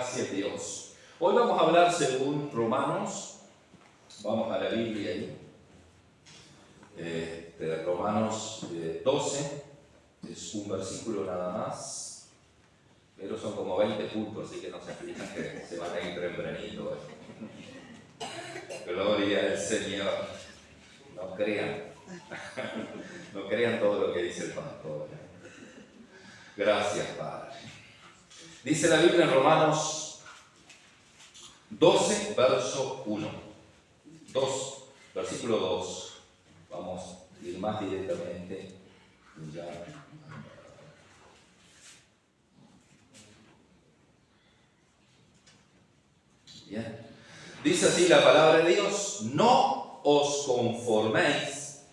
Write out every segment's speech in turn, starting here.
Gracias Dios. Hoy vamos a hablar según Romanos. Vamos a la Biblia ahí. Romanos 12. Es un versículo nada más. Pero son como 20 puntos, así que no se aflijan que se van a ir tempranito. Gloria al Señor. No crean. No crean todo lo que dice el pastor. Gracias, Padre. Dice la Biblia en Romanos 12, verso 1. 2, versículo 2. Vamos a ir más directamente. Ya. Bien. Dice así la palabra de Dios: no os conforméis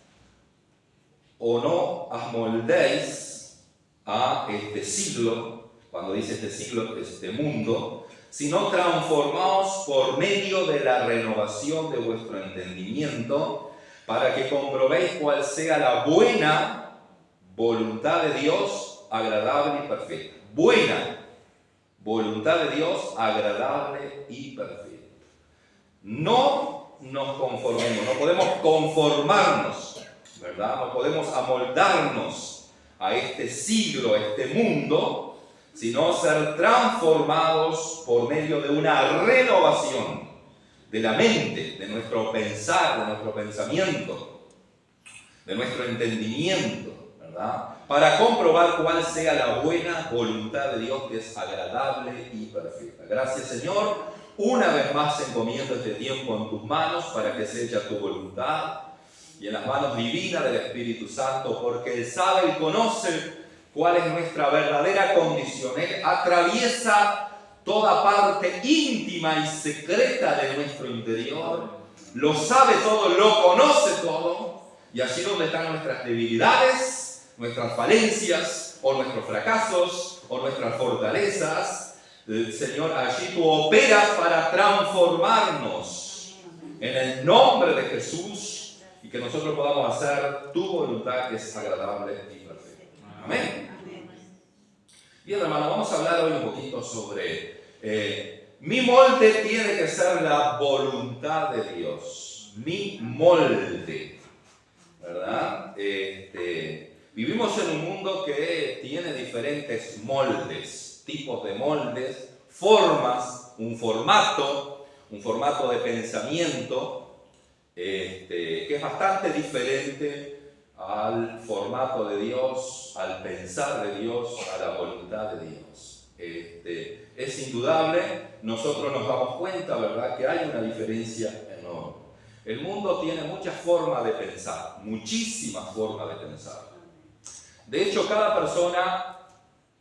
o no amoldéis a este siglo. Cuando dice este siglo, este mundo, sino transformaos por medio de la renovación de vuestro entendimiento, para que comprobéis cuál sea la buena voluntad de Dios, agradable y perfecta. Buena voluntad de Dios, agradable y perfecta. No nos conformemos, no podemos conformarnos, ¿verdad? No podemos amoldarnos a este siglo, a este mundo, sino ser transformados por medio de una renovación de la mente, de nuestro pensar, de nuestro pensamiento, de nuestro entendimiento, ¿verdad? Para comprobar cuál sea la buena voluntad de Dios, que es agradable y perfecta. Gracias, Señor. Una vez más encomiendo este tiempo en tus manos para que se hecha tu voluntad y en las manos divinas del Espíritu Santo, porque Él sabe y conoce cuál es nuestra verdadera condición. Él atraviesa toda parte íntima y secreta de nuestro interior, lo sabe todo, lo conoce todo, y allí donde están nuestras debilidades, nuestras falencias, o nuestros fracasos, o nuestras fortalezas, Señor, allí tú operas para transformarnos en el nombre de Jesús, y que nosotros podamos hacer tu voluntad, que es agradable y perfecta. Amén. Bien, hermano, vamos a hablar hoy un poquito sobre mi molde tiene que ser la voluntad de Dios. Mi molde, ¿verdad? Vivimos en un mundo que tiene diferentes moldes, tipos de moldes, formas, un formato de pensamiento que es bastante diferente al formato de Dios, al pensar de Dios, a la voluntad de Dios. Es indudable, nosotros nos damos cuenta, ¿verdad?, que hay una diferencia enorme. El mundo tiene muchas formas de pensar, muchísimas formas de pensar. De hecho, cada persona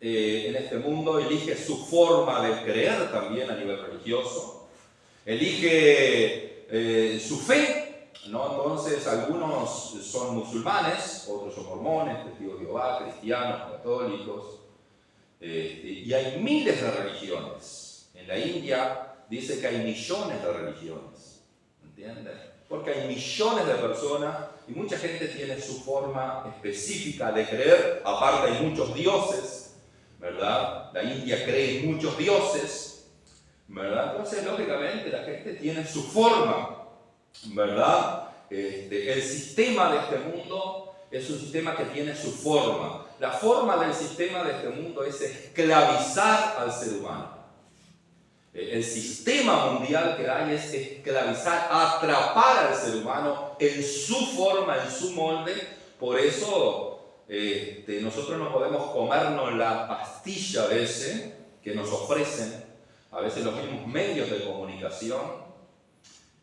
en este mundo elige su forma de creer también a nivel religioso, elige su fe, ¿no? Entonces, algunos son musulmanes, otros son mormones, testigos de Jehová, cristianos, católicos, y hay miles de religiones. En la India dice que hay millones de religiones, ¿entiendes? Porque hay millones de personas y mucha gente tiene su forma específica de creer. Aparte hay muchos dioses, ¿verdad? La India cree en muchos dioses, ¿verdad? Entonces, lógicamente, la gente tiene su forma, ¿verdad? El sistema de este mundo es un sistema que tiene su forma. La forma del sistema de este mundo es esclavizar al ser humano. El sistema mundial que hay es esclavizar, atrapar al ser humano en su forma, en su molde. Por eso nosotros no podemos comernos la pastilla a veces que nos ofrecen, a veces los mismos medios de comunicación.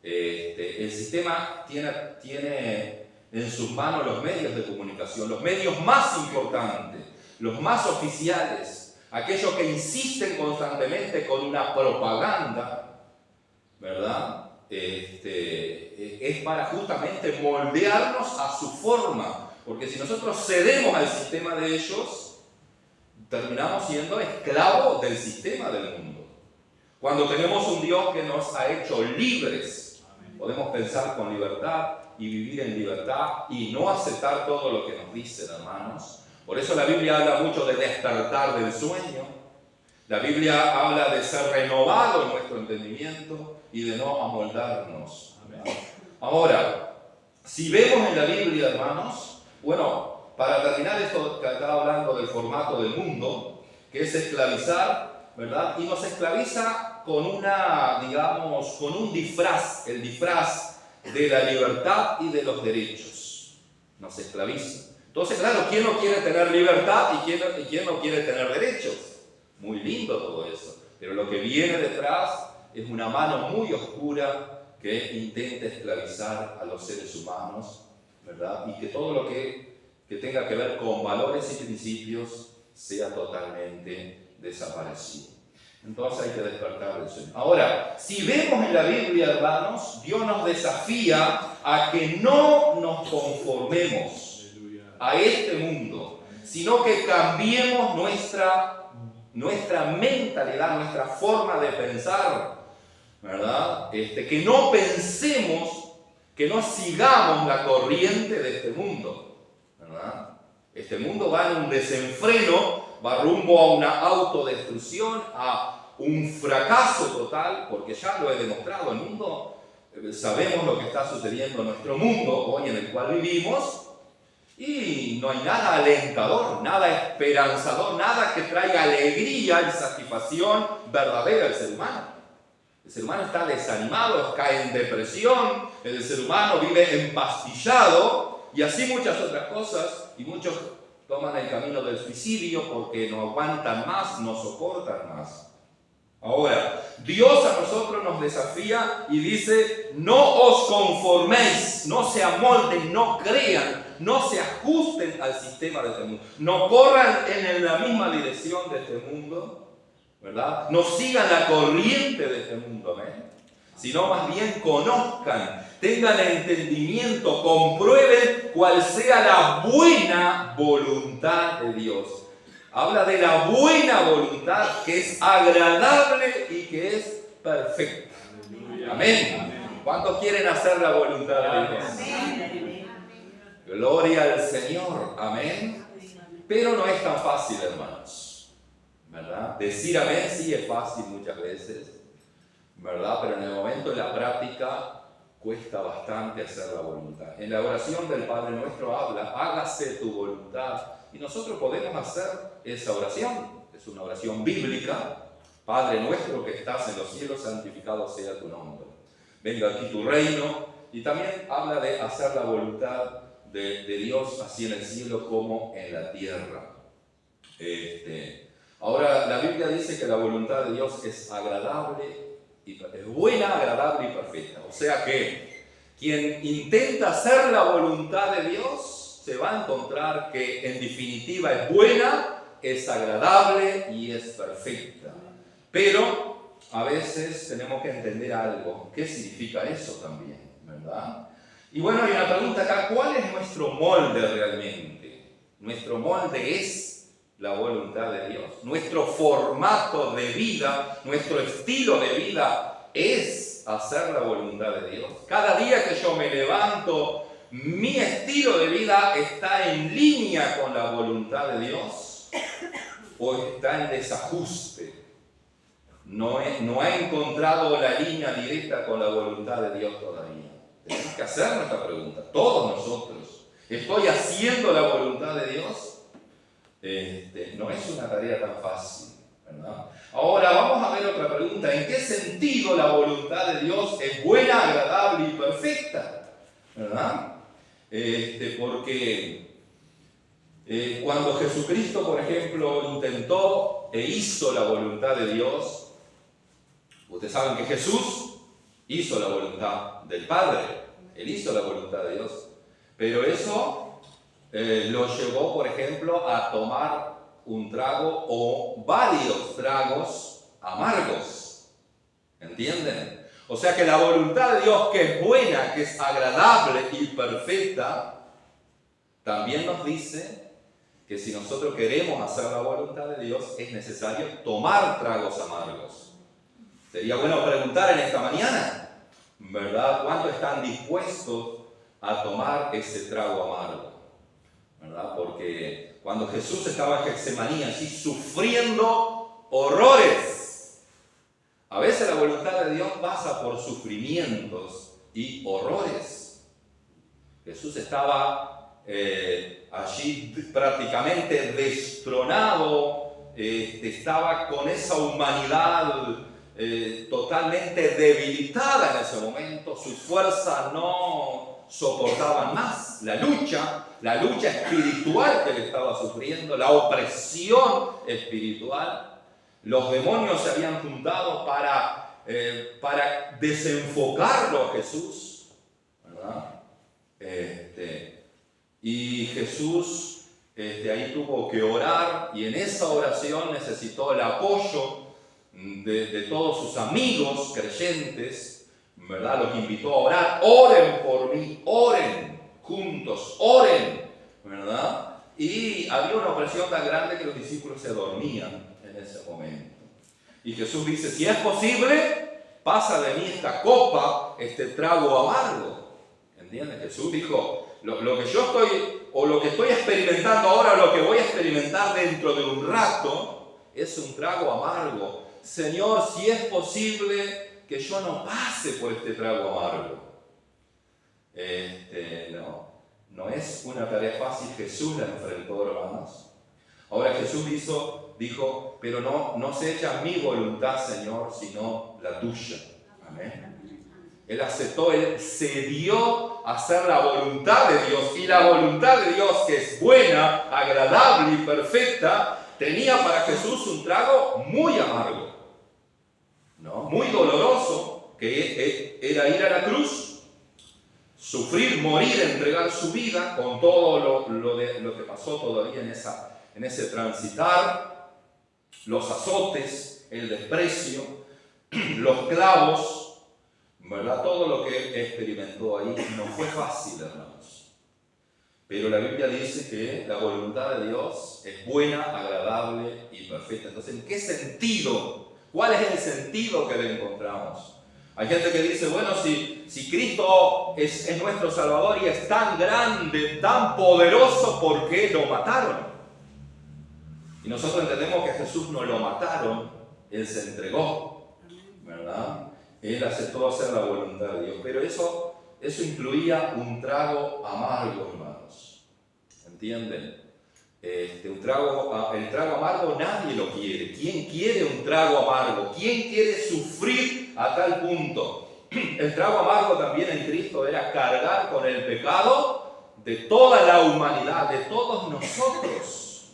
El sistema tiene en sus manos los medios de comunicación, los medios más importantes, los más oficiales, aquellos que insisten constantemente con una propaganda, ¿verdad? Es para justamente moldearnos a su forma, porque si nosotros cedemos al sistema de ellos, terminamos siendo esclavos del sistema del mundo. Cuando tenemos un Dios que nos ha hecho libres, podemos pensar con libertad y vivir en libertad y no aceptar todo lo que nos dicen, hermanos. Por eso la Biblia habla mucho de despertar del sueño, La Biblia habla de ser renovado en nuestro entendimiento y de no amoldarnos. Ahora, si vemos en la Biblia, hermanos, bueno, para terminar esto que estaba hablando del formato del mundo, que es esclavizar, ¿verdad? Y nos esclaviza con digamos, con un disfraz, el disfraz de la libertad y de los derechos. Nos esclaviza. Entonces, claro, ¿quién no quiere tener libertad y quién no quiere tener derechos? Muy lindo todo eso. Pero lo que viene detrás es una mano muy oscura que intenta esclavizar a los seres humanos, ¿verdad? Y que todo lo que tenga que ver con valores y principios sea totalmente desaparecido. Entonces hay que despertar del sueño. Ahora, si vemos en la Biblia, hermanos, Dios nos desafía a que no nos conformemos a este mundo, sino que cambiemos nuestra mentalidad, nuestra forma de pensar, ¿verdad? Que no pensemos, que no sigamos la corriente de este mundo, ¿verdad? Este mundo va en un desenfreno, va rumbo a una autodestrucción, a un fracaso total, porque ya lo he demostrado, el mundo, sabemos lo que está sucediendo en nuestro mundo hoy en el cual vivimos, y no hay nada alentador, nada esperanzador, nada que traiga alegría y satisfacción verdadera al ser humano. El ser humano está desanimado, cae en depresión, el ser humano vive empastillado y así muchas otras cosas, y muchos toman el camino del suicidio porque no aguantan más, no soportan más. Ahora, Dios a nosotros nos desafía y dice: no os conforméis, no se amolden, no crean, no se ajusten al sistema de este mundo, no corran en la misma dirección de este mundo, ¿verdad? No sigan la corriente de este mundo, ¿ven? Sino más bien conozcan, tengan entendimiento, comprueben cuál sea la buena voluntad de Dios. Habla de la buena voluntad que es agradable y que es perfecta. Amén. ¿Cuántos quieren hacer la voluntad de Dios? Amén. Gloria al Señor. Amén. Pero no es tan fácil, hermanos, ¿verdad? Decir amén sí es fácil muchas veces, ¿verdad? Pero en el momento de la práctica cuesta bastante hacer la voluntad. En la oración del Padre Nuestro habla: hágase tu voluntad. Y nosotros podemos hacer esa oración. Es una oración bíblica. Padre nuestro que estás en los cielos, santificado sea tu nombre. Venga aquí tu reino. Y también habla de hacer la voluntad de Dios, así en el cielo como en la tierra. Ahora, la Biblia dice que la voluntad de Dios es agradable, es buena, agradable y perfecta. O sea que quien intenta hacer la voluntad de Dios se va a encontrar que en definitiva es buena, es agradable y es perfecta. Pero a veces tenemos que entender algo. ¿Qué significa eso también? ¿Verdad? Y bueno, hay una pregunta acá: ¿cuál es nuestro molde realmente? Nuestro molde es la voluntad de Dios. Nuestro formato de vida, nuestro estilo de vida es hacer la voluntad de Dios. Cada día que yo me levanto, mi estilo de vida está en línea con la voluntad de Dios o está en desajuste. No ha encontrado la línea directa con la voluntad de Dios todavía. Tenemos que hacernos esta pregunta, todos nosotros. ¿Estoy haciendo la voluntad de Dios? No es una tarea tan fácil, ¿verdad? Ahora vamos a ver otra pregunta: ¿en qué sentido la voluntad de Dios es buena, agradable y perfecta? ¿Verdad? Porque cuando Jesucristo, por ejemplo, intentó e hizo la voluntad de Dios, ustedes saben que Jesús hizo la voluntad del Padre, Él hizo la voluntad de Dios, pero eso lo llevó, por ejemplo, a tomar un trago o varios tragos amargos, ¿entienden? O sea que la voluntad de Dios, que es buena, que es agradable y perfecta, también nos dice que si nosotros queremos hacer la voluntad de Dios, es necesario tomar tragos amargos. Sería bueno preguntar en esta mañana, ¿verdad? ¿Cuántos están dispuestos a tomar ese trago amargo? ¿Verdad? Porque cuando Jesús estaba en Getsemaní, así sufriendo horrores. A veces la voluntad de Dios pasa por sufrimientos y horrores. Jesús estaba allí prácticamente destronado, estaba con esa humanidad totalmente debilitada en ese momento, sus fuerzas no soportaban más la lucha espiritual que él estaba sufriendo, la opresión espiritual. Los demonios se habían juntado para desenfocarlo a Jesús, ¿verdad? Y Jesús ahí tuvo que orar, y en esa oración necesitó el apoyo de todos sus amigos creyentes, ¿verdad? Los invitó a orar. Oren por mí, oren juntos, oren, ¿verdad? Y había una opresión tan grande que los discípulos se dormían en ese momento. Y Jesús dice, si es posible, pasa de mí esta copa, este trago amargo. ¿Entiendes? Jesús dijo, lo que yo estoy, o lo que estoy experimentando ahora, lo que voy a experimentar dentro de un rato, es un trago amargo. Señor, si es posible que yo no pase por este trago amargo. No es una tarea fácil. Jesús la enfrentó, hermanos. Ahora Jesús dijo, pero no se echa mi voluntad, Señor, sino la tuya. Amén. Él aceptó, él cedió a hacer la voluntad de Dios. Y la voluntad de Dios, que es buena, agradable y perfecta, tenía para Jesús un trago muy amargo, ¿no? Muy doloroso, que era ir a la cruz, sufrir, morir, entregar su vida, con todo lo que pasó todavía en ese transitar, los azotes, el desprecio, los clavos, ¿verdad? Todo lo que él experimentó ahí no fue fácil, hermanos. Pero la Biblia dice que la voluntad de Dios es buena, agradable y perfecta. Entonces, ¿en qué sentido? ¿Cuál es el sentido que le encontramos? Hay gente que dice, bueno, si Cristo es nuestro Salvador y es tan grande, tan poderoso, ¿por qué lo mataron? Y nosotros entendemos que a Jesús no lo mataron, Él se entregó, ¿verdad? Él aceptó hacer la voluntad de Dios. Pero eso incluía un trago amargo, hermanos. ¿Entienden? El trago amargo nadie lo quiere. ¿Quién quiere un trago amargo? ¿Quién quiere sufrir a tal punto? El trago amargo también en Cristo era cargar con el pecado de toda la humanidad, de todos nosotros,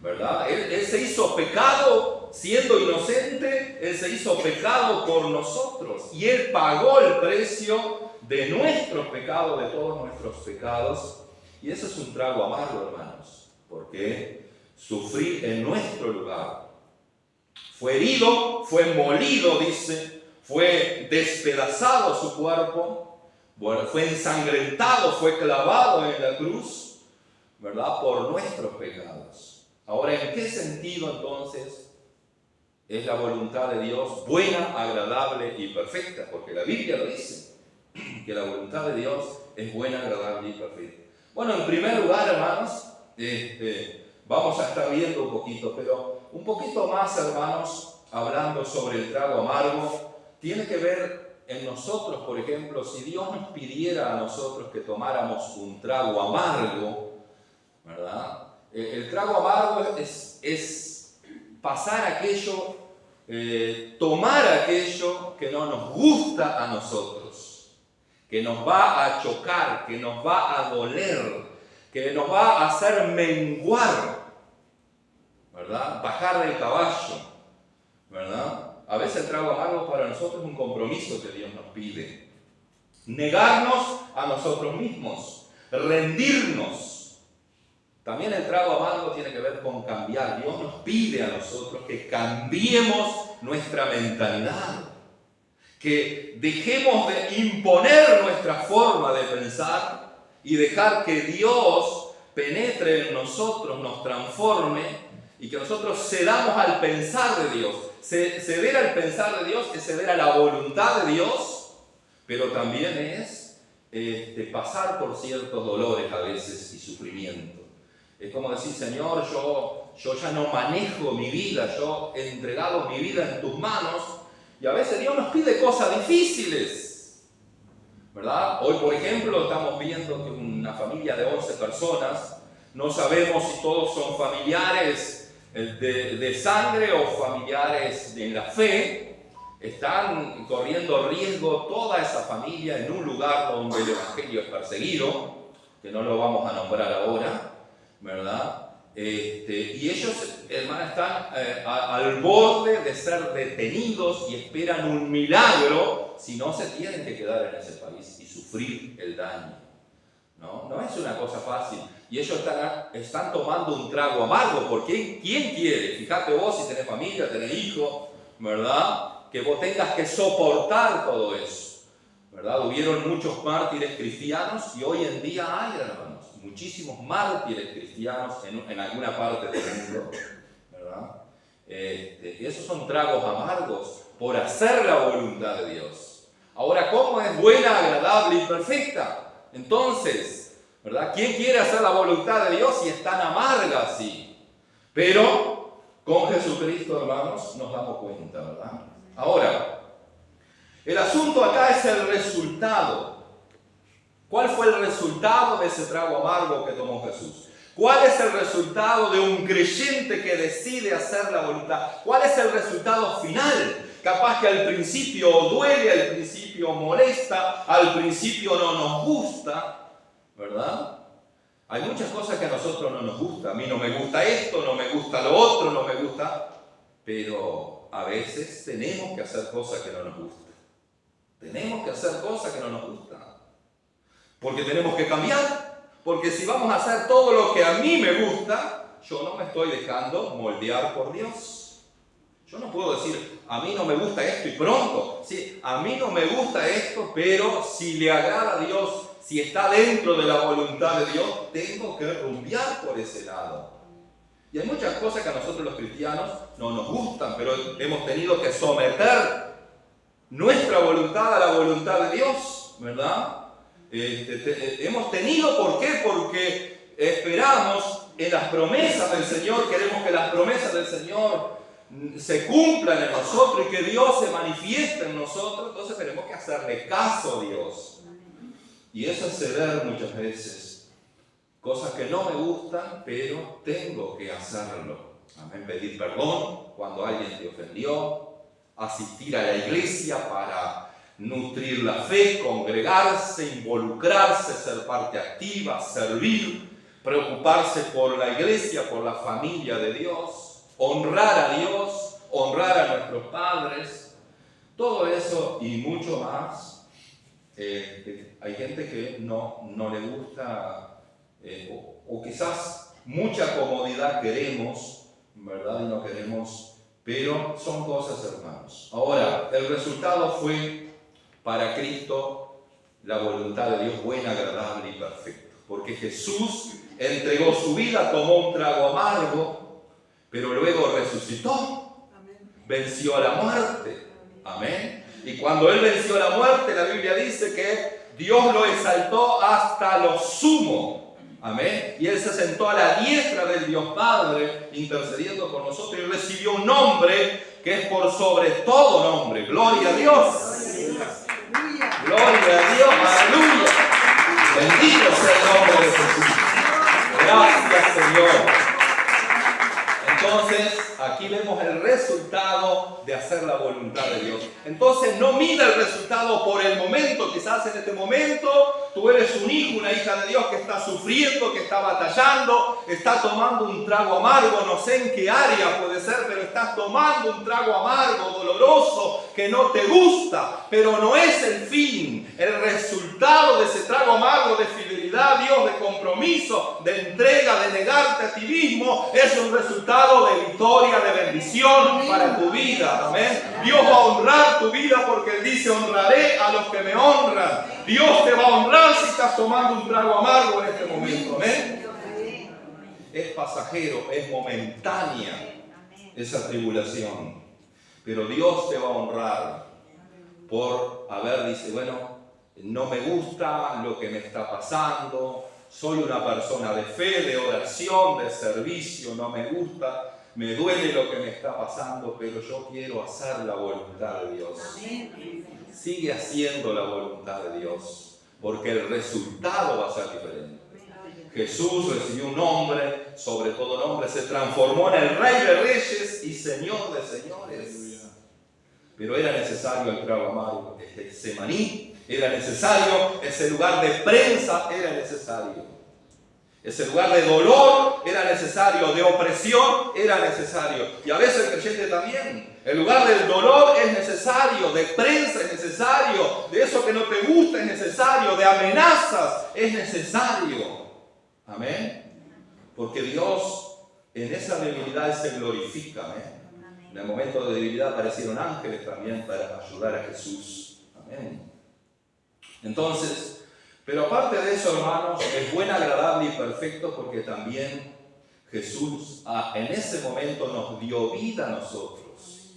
¿verdad? Él se hizo pecado siendo inocente, Él se hizo pecado por nosotros y Él pagó el precio de nuestros pecados, de todos nuestros pecados. Y eso es un trago amargo, hermanos, porque sufrir en nuestro lugar. Fue herido, fue molido, dice, fue despedazado su cuerpo, fue ensangrentado, fue clavado en la cruz, ¿verdad? Por nuestros pecados. Ahora, ¿en qué sentido entonces es la voluntad de Dios buena, agradable y perfecta? Porque la Biblia lo dice, que la voluntad de Dios es buena, agradable y perfecta. Bueno, en primer lugar, hermanos, vamos a estar viendo un poquito, pero un poquito más, hermanos, hablando sobre el trago amargo, tiene que ver en nosotros, por ejemplo, si Dios nos pidiera a nosotros que tomáramos un trago amargo, ¿verdad? El trago amargo es pasar aquello, tomar aquello que no nos gusta a nosotros, que nos va a chocar, que nos va a doler, que nos va a hacer menguar, ¿verdad? Bajar del caballo, ¿verdad? A veces el trago amargo para nosotros es un compromiso que Dios nos pide. Negarnos a nosotros mismos, rendirnos. También el trago amargo tiene que ver con cambiar. Dios nos pide a nosotros que cambiemos nuestra mentalidad, que dejemos de imponer nuestra forma de pensar y dejar que Dios penetre en nosotros, nos transforme y que nosotros cedamos al pensar de Dios. Ceder al pensar de Dios es ceder a la voluntad de Dios, pero también es pasar por ciertos dolores a veces y sufrimiento. Es como decir, Señor, yo yo ya no manejo mi vida, yo he entregado mi vida en tus manos. Y a veces Dios nos pide cosas difíciles, ¿verdad? Hoy, por ejemplo, estamos viendo que una familia de 11 personas, no sabemos si todos son familiares de sangre o familiares de la fe. Están corriendo riesgo toda esa familia en un lugar donde el evangelio es perseguido, que no lo vamos a nombrar ahora, ¿verdad? Y ellos, hermanos, están al borde de ser detenidos y esperan un milagro, si no se tienen que quedar en ese país y sufrir el daño. No es una cosa fácil. Y ellos están tomando un trago amargo, porque ¿quién quiere? Fíjate vos si tenés familia, tenés hijos, ¿verdad? Que vos tengas que soportar todo eso, ¿verdad? Hubieron muchos mártires cristianos y hoy en día hay, hermanos, muchísimos mártires cristianos en alguna parte del mundo, ¿verdad? Y esos son tragos amargos por hacer la voluntad de Dios. Ahora, ¿cómo es buena, agradable y perfecta? Entonces, ¿verdad? ¿Quién quiere hacer la voluntad de Dios si es tan amarga así? Pero con Jesucristo, hermanos, nos damos cuenta, ¿verdad? Ahora, el asunto acá es el resultado. ¿Cuál fue el resultado de ese trago amargo que tomó Jesús? ¿Cuál es el resultado de un creyente que decide hacer la voluntad? ¿Cuál es el resultado final? Capaz que al principio duele, al principio molesta, al principio no nos gusta, ¿verdad? Hay muchas cosas que a nosotros no nos gusta. A mí no me gusta esto, no me gusta lo otro, no me gusta. Pero a veces tenemos que hacer cosas que no nos gustan. Tenemos que hacer cosas que no nos gustan. Porque tenemos que cambiar. Porque si vamos a hacer todo lo que a mí me gusta, yo no me estoy dejando moldear por Dios. Yo no puedo decir, a mí no me gusta esto y pronto. Sí, a mí no me gusta esto, pero si le agrada a Dios, si está dentro de la voluntad de Dios, tengo que rumbear por ese lado. Y hay muchas cosas que a nosotros los cristianos no nos gustan, pero hemos tenido que someter nuestra voluntad a la voluntad de Dios, ¿verdad? Hemos tenido, ¿por qué? Porque esperamos en las promesas del Señor, queremos que las promesas del Señor se cumplan en nosotros y que Dios se manifieste en nosotros, entonces tenemos que hacerle caso a Dios. Y eso es ceder muchas veces. Cosas que no me gustan, pero tengo que hacerlo. Amén. Pedir perdón cuando alguien te ofendió, asistir a la iglesia para nutrir la fe, congregarse, involucrarse, ser parte activa, servir, preocuparse por la iglesia, por la familia de Dios, honrar a Dios, honrar a nuestros padres, todo eso y mucho más. Hay gente que no le gusta, o quizás mucha comodidad queremos, ¿verdad? Y no queremos, pero son cosas, hermanos. Ahora, el resultado fue para Cristo la voluntad de Dios buena, agradable y perfecta. Porque Jesús entregó su vida, tomó un trago amargo, pero luego resucitó, venció a la muerte. Amén. Y cuando Él venció a la muerte, la Biblia dice que Dios lo exaltó hasta lo sumo. Amén. Y Él se sentó a la diestra del Dios Padre, intercediendo por nosotros, y recibió un nombre que es por sobre todo nombre. Gloria a Dios. Gloria a Dios. Aleluya. Bendito sea el nombre de Jesús. Gracias, Señor. Entonces, aquí vemos el resultado de hacer la voluntad de Dios. Entonces, no mida el resultado por el momento. Quizás en este momento tú eres un hijo, una hija de Dios que está sufriendo, que está batallando, está tomando un trago amargo, no sé en qué área puede ser, pero estás tomando un trago amargo, doloroso, que no te gusta, pero no es el fin. El resultado de ese trago amargo de fidelidad a Dios, de compromiso, de entrega, de negarte a ti mismo, es un resultado de victoria, de bendición para tu vida. Amén. Dios va a honrar tu vida porque Él dice: honraré a los que me honran. Dios te va a honrar si estás tomando un trago amargo en este momento. Amén. Es pasajero, es momentánea esa tribulación, pero Dios te va a honrar por dice, bueno, no me gusta lo que me está pasando, soy una persona de fe, de oración, de servicio, no me gusta, me duele lo que me está pasando, pero yo quiero hacer la voluntad de Dios. Sigue haciendo la voluntad de Dios, porque el resultado va a ser diferente. Jesús recibió un nombre, sobre todo nombre, se transformó en el Rey de Reyes y Señor de Señores. Pero era necesario el trago amargo, Getsemaní, era necesario ese lugar de prensa, era necesario. Ese lugar de dolor era necesario, de opresión era necesario. Y a veces el creyente también. El lugar del dolor es necesario, de prensa es necesario, de eso que no te gusta es necesario, de amenazas es necesario. Amén. Porque Dios en esa debilidad se glorifica. Amén. En el momento de debilidad aparecieron ángeles también para ayudar a Jesús. Amén. Entonces, pero aparte de eso, hermanos, es buen, agradable y perfecto porque también Jesús en ese momento nos dio vida a nosotros.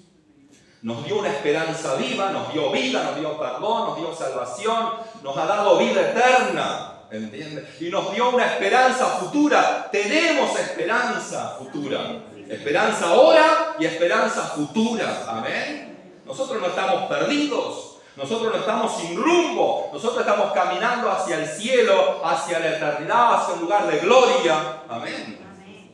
Nos dio una esperanza viva, nos dio vida, nos dio perdón, nos dio salvación, nos ha dado vida eterna. ¿Entiendes? Y nos dio una esperanza futura. Tenemos esperanza futura. Esperanza ahora y esperanza futura. Amén. Nosotros no estamos perdidos. Nosotros no estamos sin rumbo. Nosotros estamos caminando hacia el cielo, hacia la eternidad, hacia un lugar de gloria. Amén.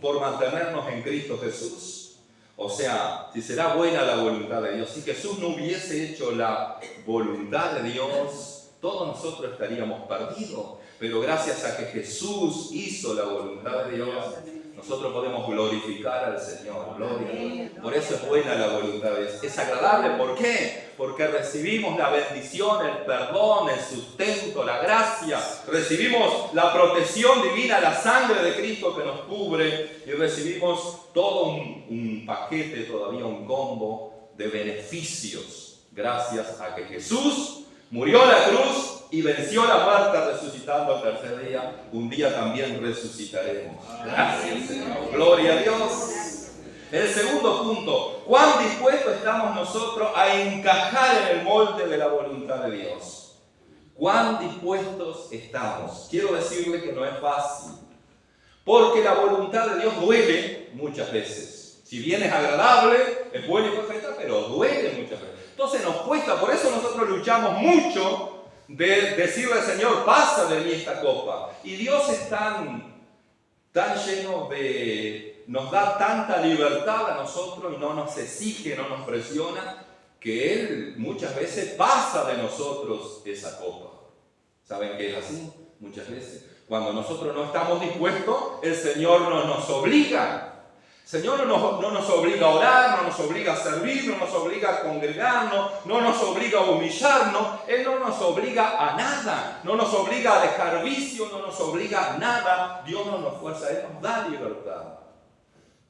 Por mantenernos en Cristo Jesús. O sea, si será buena la voluntad de Dios. Si Jesús no hubiese hecho la voluntad de Dios, todos nosotros estaríamos perdidos. Pero gracias a que Jesús hizo la voluntad de Dios, nosotros podemos glorificar al Señor. Gloria a Dios. Por eso es buena la voluntad de Dios. Es agradable. ¿Por qué? Porque recibimos la bendición, el perdón, el sustento, la gracia. Recibimos la protección divina, la sangre de Cristo que nos cubre. Y recibimos todo un paquete, todavía un combo de beneficios. Gracias a que Jesús murió en la cruz y venció la muerte resucitando al tercer día. Un día también resucitaremos. Gracias, Señor. Gloria a Dios. El segundo punto, ¿cuán dispuestos estamos nosotros a encajar en el molde de la voluntad de Dios? ¿Cuán dispuestos estamos? Quiero decirle que no es fácil, porque la voluntad de Dios duele muchas veces. Si bien es agradable, es buena y perfecta, pero duele muchas veces. Entonces nos cuesta, por eso nosotros luchamos mucho de decirle al Señor, pasa de mí esta copa. Y Dios es tan lleno de, nos da tanta libertad a nosotros y no nos exige, no nos presiona, que Él muchas veces pasa de nosotros esa copa. ¿Saben qué es así? Muchas veces. Cuando nosotros no estamos dispuestos, el Señor no nos obliga. El Señor no nos obliga a orar, no nos obliga a servir, no nos obliga a congregarnos, no nos obliga a humillarnos. Él no nos obliga a nada, no nos obliga a dejar vicio, no nos obliga a nada. Dios no nos fuerza, Él nos da libertad.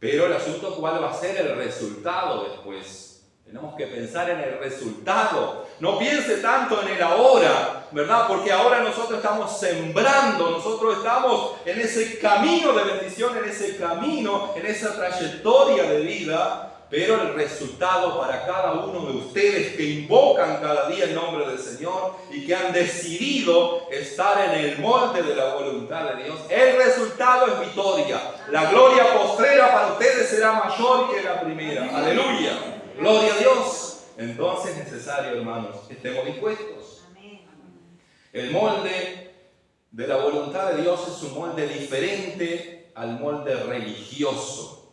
Pero el asunto, ¿cuál va a ser el resultado después? Tenemos que pensar en el resultado. No piense tanto en el ahora, ¿verdad? Porque ahora nosotros estamos sembrando, nosotros estamos en ese camino de bendición, en ese camino, en esa trayectoria de vida. Pero el resultado para cada uno de ustedes que invocan cada día el nombre del Señor y que han decidido estar en el molde de la voluntad de Dios, el resultado es victoria. La gloria postrera para ustedes será mayor que la primera. Aleluya. Gloria a Dios. Entonces es necesario, hermanos, que estemos dispuestos. El molde de la voluntad de Dios es un molde diferente al molde religioso,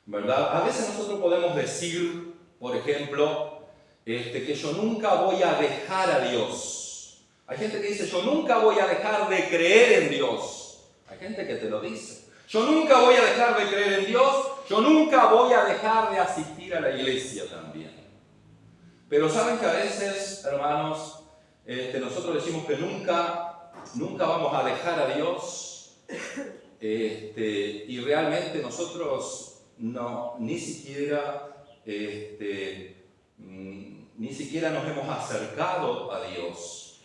¿verdad? A veces nosotros podemos decir, por ejemplo, que yo nunca voy a dejar a Dios. Hay gente que dice, yo nunca voy a dejar de creer en Dios. Hay gente que te lo dice. Yo nunca voy a dejar de creer en Dios. Yo nunca voy a dejar de asistir a la iglesia también. Pero saben que a veces, hermanos, nosotros decimos que nunca vamos a dejar a Dios. Y realmente nosotros ni siquiera nos hemos acercado a Dios.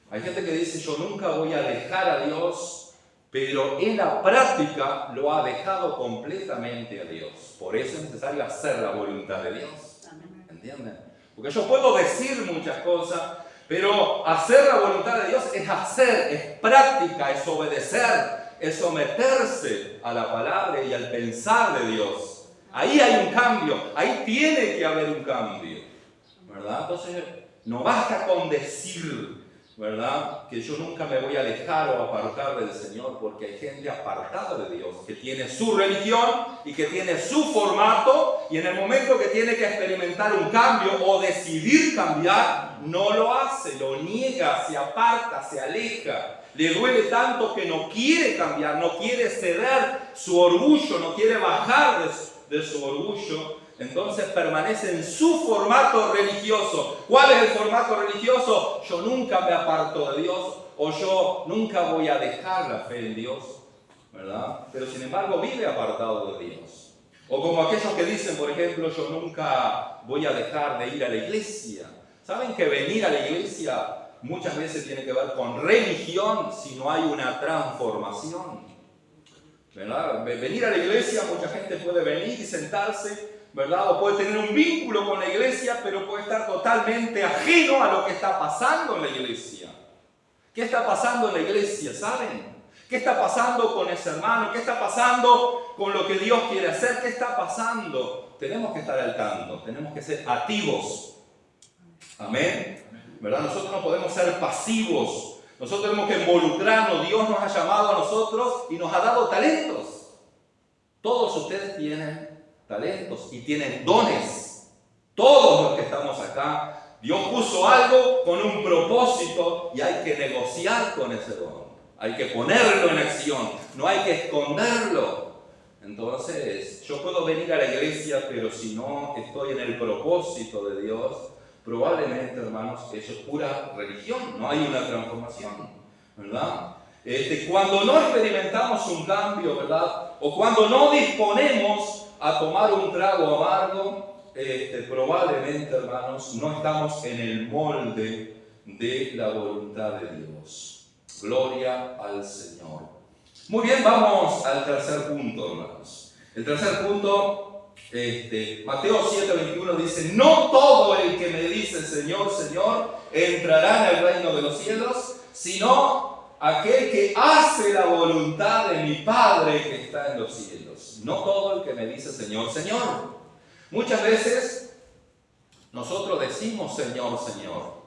Hay gente que dice, yo nunca voy a dejar a Dios, pero en la práctica lo ha dejado completamente a Dios. Por eso es necesario hacer la voluntad de Dios. ¿Entienden? Porque yo puedo decir muchas cosas, Pero hacer la voluntad de Dios es hacer, es práctica, es obedecer, es someterse a la palabra y al pensar de Dios. Ahí hay un cambio, ahí tiene que haber un cambio, ¿verdad? Entonces, no basta con decir, ¿verdad?, que yo nunca me voy a alejar o apartar del Señor, porque hay gente apartada de Dios, que tiene su religión y que tiene su formato, y en el momento que tiene que experimentar un cambio o decidir cambiar, no lo hace, lo niega, se aparta, se aleja. Le duele tanto que no quiere cambiar, no quiere ceder su orgullo, no quiere bajar de su orgullo. Entonces permanece en su formato religioso. ¿Cuál es el formato religioso? Yo nunca me aparto de Dios, o yo nunca voy a dejar la fe en Dios, ¿verdad? Pero sin embargo vive apartado de Dios. O como aquellos que dicen, por ejemplo, yo nunca voy a dejar de ir a la iglesia. ¿Saben que venir a la iglesia muchas veces tiene que ver con religión si no hay una transformación? ¿Verdad? Venir a la iglesia, mucha gente puede venir y sentarse, ¿verdad? O puede tener un vínculo con la iglesia, pero puede estar totalmente ajeno a lo que está pasando en la iglesia. ¿Qué está pasando en la iglesia? ¿Saben? ¿Qué está pasando con ese hermano? ¿Qué está pasando con lo que Dios quiere hacer? ¿Qué está pasando? Tenemos que estar al tanto, tenemos que ser activos. Amén. ¿Verdad? Nosotros no podemos ser pasivos. Nosotros tenemos que involucrarnos. Dios nos ha llamado a nosotros y nos ha dado talentos. Todos ustedes tienen talentos y tienen dones. Todos los que estamos acá, Dios puso algo con un propósito y hay que negociar con ese don. Hay que ponerlo en acción, no hay que esconderlo. Entonces, yo puedo venir a la iglesia, pero si no estoy en el propósito de Dios, probablemente, hermanos, eso es pura religión, no hay una transformación, ¿verdad? Cuando no experimentamos un cambio, ¿verdad? O cuando no disponemos a tomar un trago amargo, probablemente, hermanos, no estamos en el molde de la voluntad de Dios. Gloria al Señor. Muy bien, vamos al tercer punto, hermanos. El tercer punto, Mateo 7:21 dice: no todo el que me dice Señor, Señor, entrará en el reino de los cielos, sino aquel que hace la voluntad de mi Padre que está en los cielos. No todo el que me dice Señor, Señor. Muchas veces nosotros decimos Señor, Señor.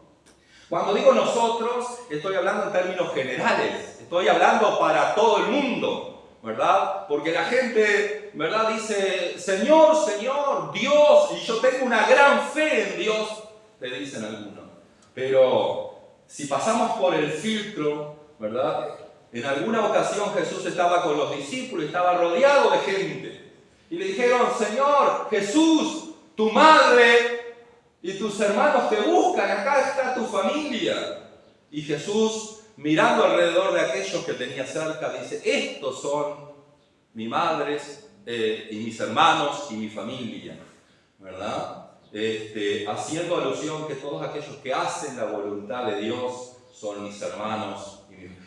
Cuando digo nosotros, estoy hablando en términos generales, estoy hablando para todo el mundo, ¿verdad? Porque la gente, ¿verdad?, dice Señor, Señor, Dios, y yo tengo una gran fe en Dios, le dicen algunos. Pero si pasamos por el filtro, ¿verdad? En alguna ocasión Jesús estaba con los discípulos, estaba rodeado de gente, y le dijeron: Señor, Jesús, tu madre y tus hermanos te buscan, acá está tu familia. Y Jesús, mirando alrededor de aquellos que tenía cerca, dice: estos son mi madre y mis hermanos y mi familia, ¿verdad? Haciendo alusión que todos aquellos que hacen la voluntad de Dios son mis hermanos.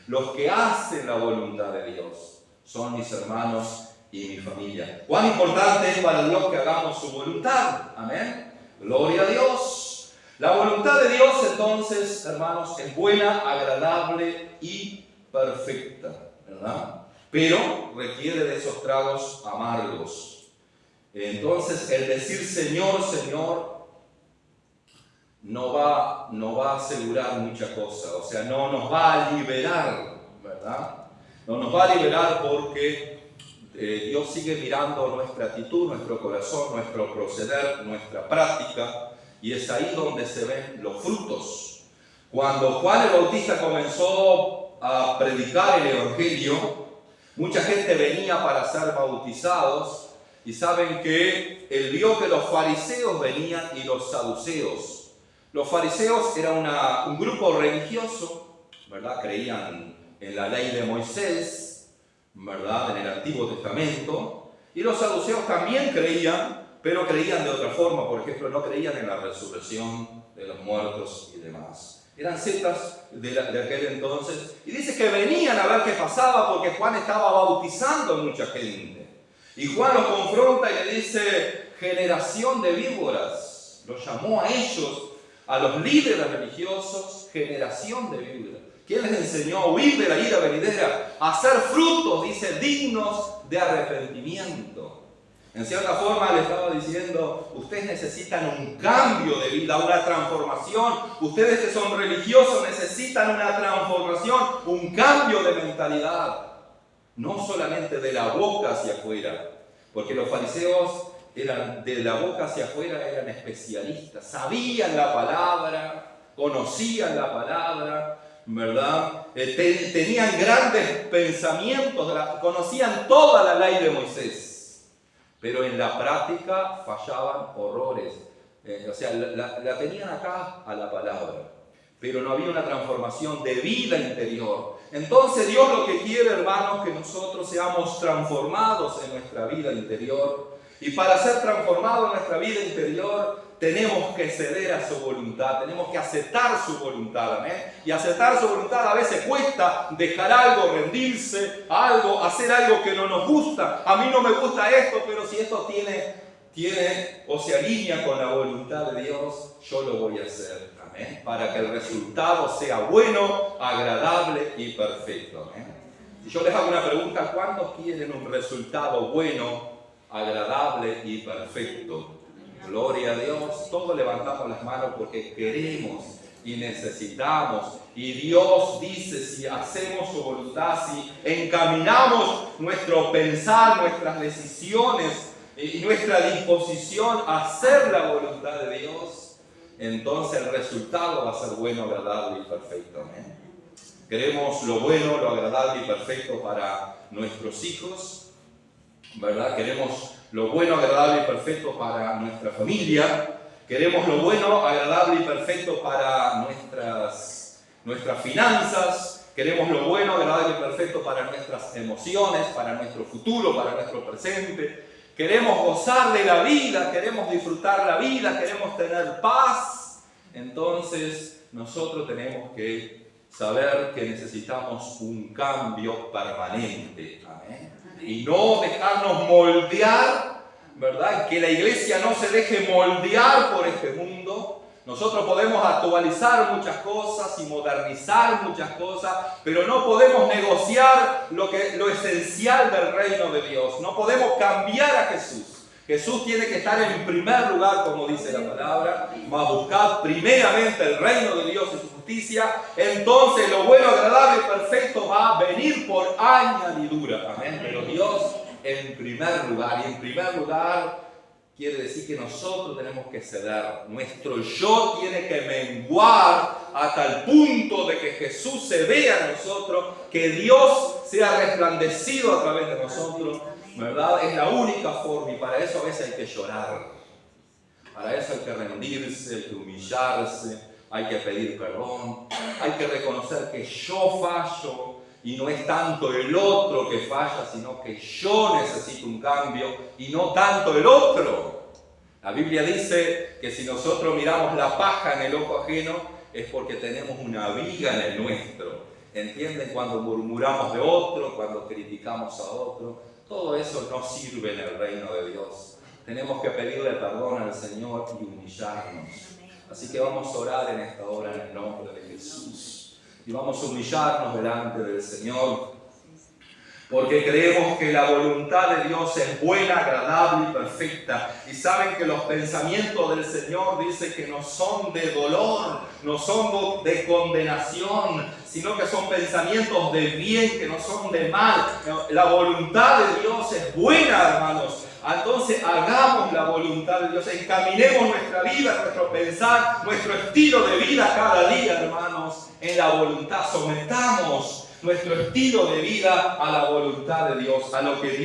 Los que hacen la voluntad de Dios son mis hermanos y mi familia. ¿Cuán importante es para Dios que hagamos su voluntad? Amén. Gloria a Dios. La voluntad de Dios, entonces, hermanos, es buena, agradable y perfecta, ¿verdad? Pero requiere de esos tragos amargos. Entonces, el decir Señor, Señor, no va a asegurar mucha cosa. O sea, no nos va a liberar, ¿verdad? No nos va a liberar porque Dios sigue mirando nuestra actitud, nuestro corazón, nuestro proceder, nuestra práctica, y es ahí donde se ven los frutos. Cuando Juan el Bautista comenzó a predicar el Evangelio, mucha gente venía para ser bautizados, y saben que él vio que los fariseos venían y los saduceos. Los fariseos eran un grupo religioso, ¿verdad? Creían en la ley de Moisés, ¿verdad?, en el Antiguo Testamento. Y los saduceos también creían, pero creían de otra forma. Por ejemplo, no creían en la resurrección de los muertos y demás. Eran sectas de aquel entonces. Y dice que venían a ver qué pasaba porque Juan estaba bautizando a mucha gente. Y Juan los confronta y le dice: generación de víboras. Los llamó a ellos a los líderes religiosos, generación de viudas. ¿Quién les enseñó a huir de la ira venidera? A hacer frutos, dice, dignos de arrepentimiento. En cierta forma le estaba diciendo, ustedes necesitan un cambio de vida, una transformación. Ustedes que son religiosos necesitan una transformación, un cambio de mentalidad. No solamente de la boca hacia afuera, porque los fariseos eran de la boca hacia afuera, eran especialistas, sabían la palabra, conocían la palabra, ¿verdad? Tenían grandes pensamientos, conocían toda la ley de Moisés. Pero en la práctica fallaban horrores. O sea, la tenían acá a la palabra. Pero no había una transformación de vida interior. Entonces Dios lo que quiere, hermanos, que nosotros seamos transformados en nuestra vida interior. Y para ser transformados en nuestra vida interior, tenemos que ceder a su voluntad, tenemos que aceptar su voluntad, ¿amén? Y aceptar su voluntad a veces cuesta dejar algo, rendirse, algo, hacer algo que no nos gusta. A mí no me gusta esto, pero si esto tiene o se alinea con la voluntad de Dios, yo lo voy a hacer, ¿amén? Para que el resultado sea bueno, agradable y perfecto, ¿amén? Si yo les hago una pregunta, ¿cuántos quieren un resultado bueno, agradable y perfecto? Gloria a Dios, todos levantamos las manos porque queremos y necesitamos. Y Dios dice, si hacemos su voluntad, si encaminamos nuestro pensar, nuestras decisiones y nuestra disposición a hacer la voluntad de Dios, entonces el resultado va a ser bueno, agradable y perfecto. ¿Amén? Queremos lo bueno, lo agradable y perfecto para nuestros hijos, ¿verdad? Queremos lo bueno, agradable y perfecto para nuestra familia. Queremos lo bueno, agradable y perfecto para nuestras finanzas. Queremos lo bueno, agradable y perfecto para nuestras emociones, para nuestro futuro, para nuestro presente. Queremos gozar de la vida, queremos disfrutar la vida, queremos tener paz. Entonces nosotros tenemos que saber que necesitamos un cambio permanente. Amén. Y no dejarnos moldear, ¿verdad? Que la iglesia no se deje moldear por este mundo. Nosotros podemos actualizar muchas cosas y modernizar muchas cosas, pero no podemos negociar lo esencial del reino de Dios. No podemos cambiar a Jesús. Jesús tiene que estar en primer lugar, como dice la palabra. Mas buscad primeramente el reino de Dios y su justicia. Entonces lo bueno, agradable y perfecto va a venir por añadidura. Amén. Pero Dios en primer lugar. Y en primer lugar quiere decir que nosotros tenemos que ceder. Nuestro yo tiene que menguar hasta el punto de que Jesús se vea en nosotros, que Dios sea resplandecido a través de nosotros. ¿Verdad? Es la única forma, y para eso a veces hay que llorar. Para eso hay que rendirse, hay que humillarse, hay que pedir perdón, hay que reconocer que yo fallo y no es tanto el otro que falla, sino que yo necesito un cambio y no tanto el otro. La Biblia dice que si nosotros miramos la paja en el ojo ajeno es porque tenemos una viga en el nuestro. ¿Entienden? Cuando murmuramos de otro, cuando criticamos a otro, todo eso no sirve en el reino de Dios. Tenemos que pedirle perdón al Señor y humillarnos. Así que vamos a orar en esta hora en el nombre de Jesús. Y vamos a humillarnos delante del Señor. Porque creemos que la voluntad de Dios es buena, agradable y perfecta. Y saben que los pensamientos del Señor dice que no son de dolor, no son de condenación, sino que son pensamientos de bien, que no son de mal. La voluntad de Dios es buena, hermanos. Entonces hagamos la voluntad de Dios, encaminemos nuestra vida, nuestro pensar, nuestro estilo de vida cada día, hermanos, en la voluntad. Sometamos nuestro estilo de vida a la voluntad de Dios, a lo que Dios